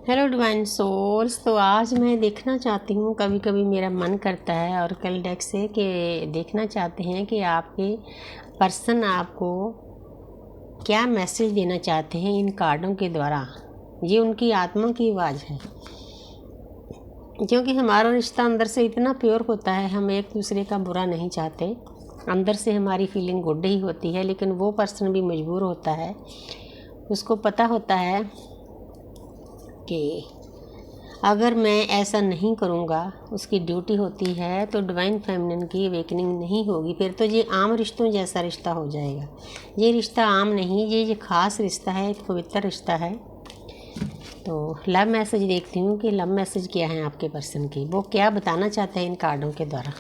Hello divine souls. तो आज मैं देखना चाहती हूँ, कभी कभी मेरा मन करता है और कल डेक से कि देखना चाहते हैं कि आपके पर्सन आपको क्या मैसेज देना चाहते हैं इन कार्डों के द्वारा। ये उनकी आत्मा की आवाज़ है, क्योंकि हमारा रिश्ता अंदर से इतना प्योर होता है, हम एक दूसरे का बुरा नहीं चाहते। अंदर से हमारी फीलिंग गुड ही होती है, लेकिन वो पर्सन भी मजबूर होता है। उसको पता होता है कि अगर मैं ऐसा नहीं करूँगा, उसकी ड्यूटी होती है, तो डिवाइन फेमिनिन की अवेकनिंग नहीं होगी। फिर तो ये आम रिश्तों जैसा रिश्ता हो जाएगा। ये रिश्ता आम नहीं, ये ख़ास रिश्ता है, एक पवित्र रिश्ता है। तो लव मैसेज देखती हूँ कि लव मैसेज क्या है आपके पर्सन की, वो क्या बताना चाहते हैं इन कार्डों के द्वारा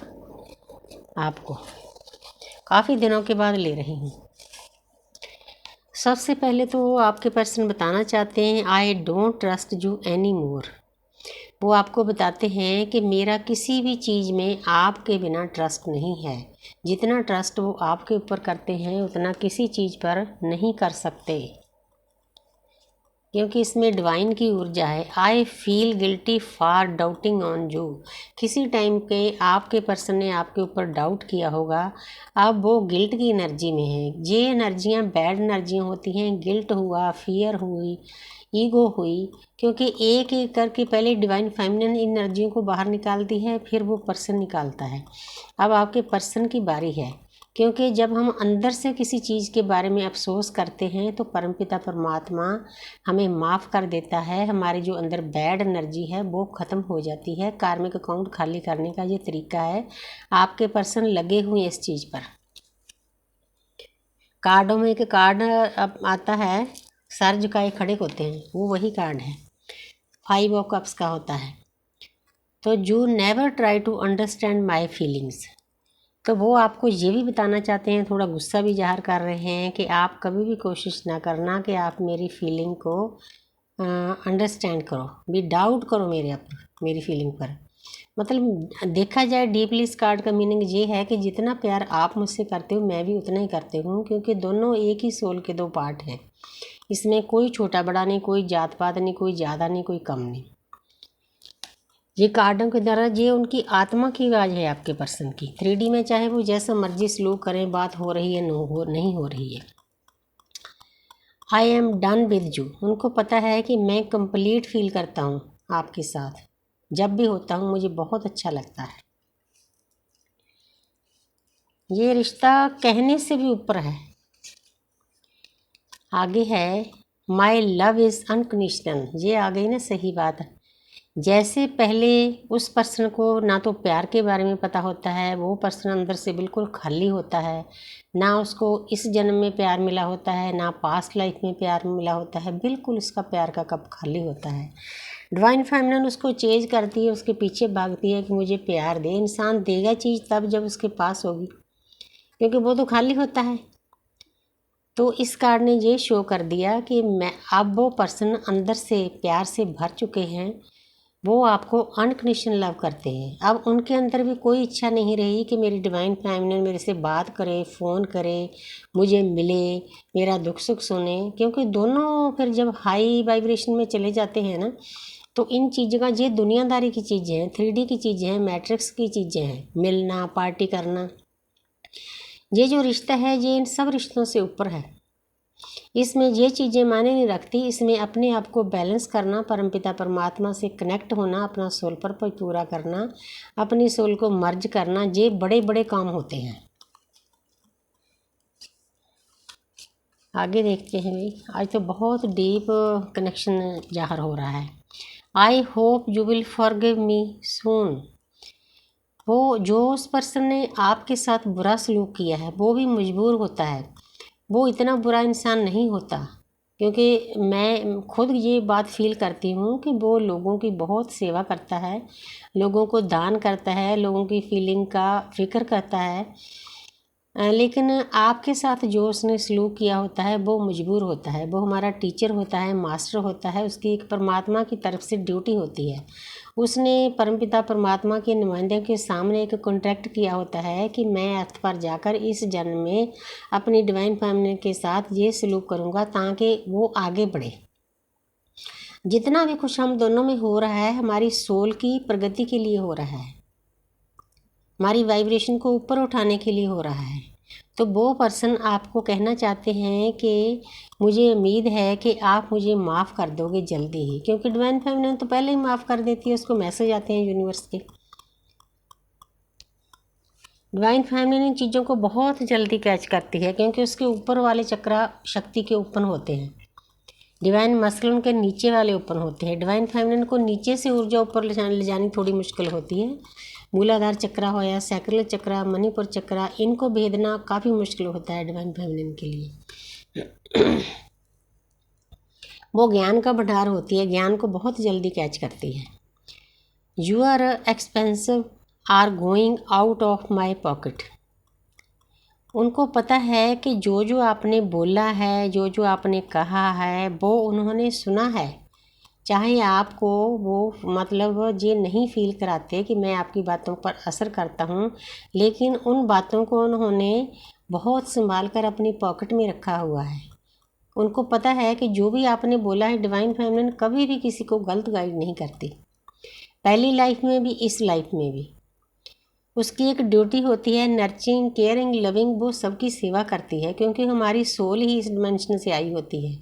आपको। काफ़ी दिनों के बाद ले रही हूँ। सबसे पहले तो आपके पर्सन बताना चाहते हैं, I don't trust you any more. वो आपको बताते हैं कि मेरा किसी भी चीज़ में आपके बिना ट्रस्ट नहीं है। जितना ट्रस्ट वो आपके ऊपर करते हैं उतना किसी चीज़ पर नहीं कर सकते, क्योंकि इसमें डिवाइन की ऊर्जा है। I feel guilty for doubting on you. किसी टाइम पे आपके पर्सन ने आपके ऊपर डाउट किया होगा, अब वो गिल्ट की एनर्जी में है। ये एनर्जियाँ बैड एनर्जियाँ होती हैं। गिल्ट हुआ, फियर हुई, ईगो हुई, क्योंकि एक एक करके पहले डिवाइन फेमिनिन इन एनर्जियों को बाहर निकालती है, फिर वो पर्सन निकालता है। अब आपके पर्सन की बारी है, क्योंकि जब हम अंदर से किसी चीज़ के बारे में अफसोस करते हैं तो परमपिता परमात्मा हमें माफ़ कर देता है। हमारी जो अंदर बैड एनर्जी है वो ख़त्म हो जाती है। कार्मिक अकाउंट खाली करने का ये तरीका है। आपके पर्सन लगे हुए इस चीज़ पर। कार्डों में एक कार्ड अब आता है, सर झुकाए खड़े होते हैं, वो वही कार्ड है। 5 ऑफ कप्स का होता है। तो you never try to understand my feelings. तो वो आपको ये भी बताना चाहते हैं, थोड़ा गुस्सा भी ज़ाहिर कर रहे हैं कि आप कभी भी कोशिश ना करना कि आप मेरी फीलिंग को अंडरस्टैंड करो, भी डाउट करो मेरे ऊपर, मेरी फीलिंग पर। मतलब देखा जाए डीपली इस कार्ड का मीनिंग ये है कि जितना प्यार आप मुझसे करते हो मैं भी उतना ही करती हूँ, क्योंकि दोनों एक ही सोल के दो पार्ट हैं। इसमें कोई छोटा बड़ा नहीं, कोई जात पात नहीं, कोई ज़्यादा नहीं, कोई कम नहीं। ये कार्डों के द्वारा ये उनकी आत्मा की आवाज़ है आपके पर्सन की। 3D में चाहे वो जैसा मर्जी स्लोक करें, बात हो रही है नहीं हो रही है। I am done with you. उनको पता है कि मैं कंप्लीट फील करता हूँ आपके साथ। जब भी होता हूँ मुझे बहुत अच्छा लगता है। ये रिश्ता कहने से भी ऊपर है। आगे है, माई लव इज़ अनकंडीशनल। ये आ गई ना सही बात। जैसे पहले उस पर्सन को ना तो प्यार के बारे में पता होता है, वो पर्सन अंदर से बिल्कुल खाली होता है, ना उसको इस जन्म में प्यार मिला होता है, ना पास्ट लाइफ में प्यार मिला होता है, बिल्कुल उसका प्यार का कप खाली होता है। डिवाइन फेमिनिन उसको चेज करती है, उसके पीछे भागती है कि मुझे प्यार दे। इंसान देगा चीज़ तब जब उसके पास होगी, क्योंकि वो तो खाली होता है। तो इस कार्ड ने ये शो कर दिया कि मैं अब वो पर्सन अंदर से प्यार से भर चुके हैं, वो आपको अनकंडीशनल लव करते हैं। अब उनके अंदर भी कोई इच्छा नहीं रही कि मेरी डिवाइन फेमिनिन मेरे से बात करे, फ़ोन करे, मुझे मिले, मेरा दुख सुख सुने, क्योंकि दोनों फिर जब हाई वाइब्रेशन में चले जाते हैं ना, तो इन चीज़ों का, ये दुनियादारी की चीज़ें हैं, 3D की चीज़ें हैं, मैट्रिक्स की चीज़ें हैं, मिलना, पार्टी करना। ये जो रिश्ता है ये इन सब रिश्तों से ऊपर है। इसमें ये चीज़ें मायने नहीं रखती। इसमें अपने आप को बैलेंस करना, परमपिता परमात्मा से कनेक्ट होना, अपना सोल पर्पस पूरा करना, अपनी सोल को मर्ज करना, ये बड़े बड़े काम होते हैं। आगे देखते हैं भाई। आज तो बहुत डीप कनेक्शन ज़ाहिर हो रहा है। I hope you will forgive me soon. वो जो उस पर्सन ने आपके साथ बुरा सलूक किया है वो भी मजबूर होता है। वो इतना बुरा इंसान नहीं होता, क्योंकि मैं खुद ये बात फील करती हूँ कि वो लोगों की बहुत सेवा करता है, लोगों को दान करता है, लोगों की फीलिंग का फिक्र करता है। लेकिन आपके साथ जो उसने सलूक किया होता है वो मजबूर होता है। वो हमारा टीचर होता है, मास्टर होता है, उसकी एक परमात्मा की तरफ से ड्यूटी होती है। उसने परमपिता परमात्मा के नुमाइंदे के सामने एक कॉन्ट्रैक्ट किया होता है कि मैं अर्थ पर जाकर इस जन्म में अपनी डिवाइन फैमिली के साथ ये सलूक करूँगा ताकि वो आगे बढ़े। जितना भी कुछ हम दोनों में हो रहा है हमारी सोल की प्रगति के लिए हो रहा है, हमारी वाइब्रेशन को ऊपर उठाने के लिए हो रहा है। तो वो पर्सन आपको कहना चाहते हैं कि मुझे उम्मीद है कि आप मुझे माफ़ कर दोगे जल्दी ही, क्योंकि डिवाइन फेमिनिन तो पहले ही माफ़ कर देती है, उसको मैसेज आते हैं यूनिवर्स के। डिवाइन फेमिनिन इन चीज़ों को बहुत जल्दी कैच करती है, क्योंकि उसके ऊपर वाले चक्रा शक्ति के ओपन होते हैं, डिवाइन मस्कुलिन के नीचे वाले ओपन होते हैं। डिवाइन फेमिनिन को नीचे से ऊर्जा ऊपर ले जानी थोड़ी मुश्किल होती है। मूलाधार चक्रा हो या सैक्रल चक्रा, मणिपुर चक्रा, इनको भेदना काफ़ी मुश्किल होता है डिवाइन फेमिनिन के लिए। वो ज्ञान का भंडार होती है, ज्ञान को बहुत जल्दी कैच करती है। You are expensive are going out of my pocket. उनको पता है कि जो जो आपने बोला है, जो जो आपने कहा है, वो उन्होंने सुना है। चाहे आपको वो मतलब ये नहीं फील कराते कि मैं आपकी बातों पर असर करता हूँ, लेकिन उन बातों को उन्होंने बहुत संभाल कर अपनी पॉकेट में रखा हुआ है। उनको पता है कि जो भी आपने बोला है, डिवाइन फेमिनिन कभी भी किसी को गलत गाइड नहीं करती, पहली लाइफ में भी, इस लाइफ में भी। उसकी एक ड्यूटी होती है नर्चरिंग, केयरिंग, लविंग, वो सबकी सेवा करती है, क्योंकि हमारी सोल ही इस डिमेंशन से आई होती है,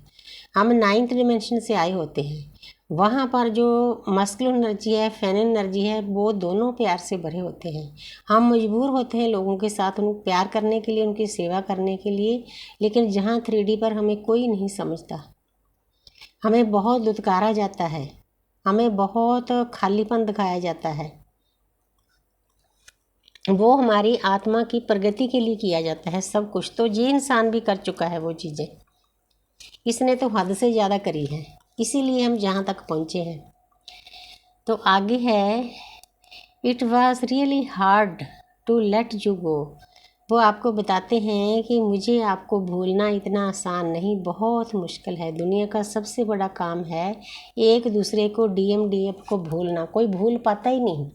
हम 9th डिमेंशन से आए होते हैं। वहाँ पर जो मस्कुलिन एनर्जी है, फेमिनिन एनर्जी है, वो दोनों प्यार से भरे होते हैं। हम मजबूर होते हैं लोगों के साथ उनको प्यार करने के लिए, उनकी सेवा करने के लिए, लेकिन जहाँ 3D पर हमें कोई नहीं समझता, हमें बहुत दुत्कारा जाता है, हमें बहुत खालीपन दिखाया जाता है, वो हमारी आत्मा की प्रगति के लिए किया जाता है सब कुछ। तो ये इंसान भी कर चुका है वो चीज़ें, इसने तो हद से ज़्यादा करी है, इसीलिए हम जहाँ तक पहुँचे हैं। तो आगे है, it was really hard to let you go. वो आपको बताते हैं कि मुझे आपको भूलना इतना आसान नहीं, बहुत मुश्किल है। दुनिया का सबसे बड़ा काम है एक दूसरे को, DMDF को भूलना, कोई भूल पाता ही नहीं।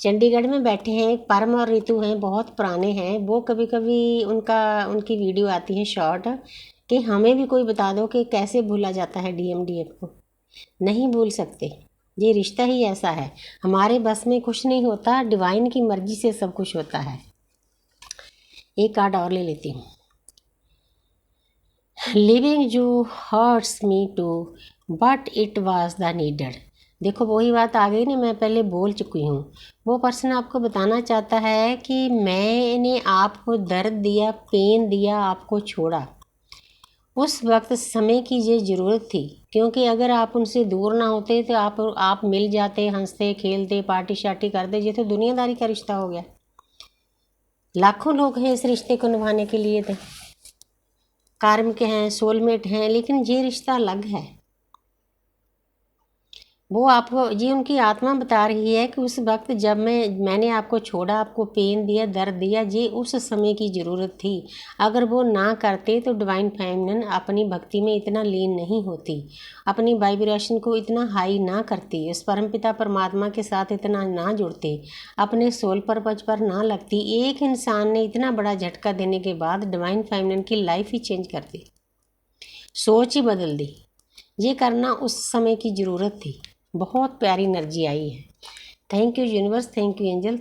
चंडीगढ़ में बैठे हैं, एक परम और ऋतु हैं, बहुत पुराने हैं, वो कभी कभी उनकी वीडियो आती है शॉर्ट, कि हमें भी कोई बता दो कि कैसे भूला जाता है DMDF को। नहीं भूल सकते, ये रिश्ता ही ऐसा है, हमारे बस में कुछ नहीं होता, डिवाइन की मर्जी से सब कुछ होता है। एक कार्ड और ले लेती हूँ। Leaving you hurts me too but it was the needed. देखो वही बात आ गई ना, मैं पहले बोल चुकी हूँ। वो पर्सन आपको बताना चाहता है कि मैंने आपको दर्द दिया, पेन दिया, आपको छोड़ा, उस वक्त समय की ये ज़रूरत थी, क्योंकि अगर आप उनसे दूर ना होते तो आप मिल जाते, हंसते खेलते, पार्टी शार्टी करते। ये तो दुनियादारी का रिश्ता हो गया, लाखों लोग हैं इस रिश्ते को निभाने के लिए, तो कार्मिक हैं, सोलमेट हैं, लेकिन ये रिश्ता अलग है। वो आपको, ये उनकी आत्मा बता रही है कि उस वक्त जब मैंने आपको छोड़ा, आपको पेन दिया, दर्द दिया, ये उस समय की ज़रूरत थी। अगर वो ना करते तो डिवाइन फेमिनिन अपनी भक्ति में इतना लीन नहीं होती, अपनी वाइब्रेशन को इतना हाई ना करती, उस परमपिता परमात्मा के साथ इतना ना जुड़ते, अपने सोल पर्पज पर ना लगती। एक इंसान ने इतना बड़ा झटका देने के बाद डिवाइन फेमिनिन की लाइफ ही चेंज कर दी, सोच ही बदल दी। ये करना उस समय की ज़रूरत थी। बहुत प्यारी एनर्जी आई है। Thank you universe, thank you angel.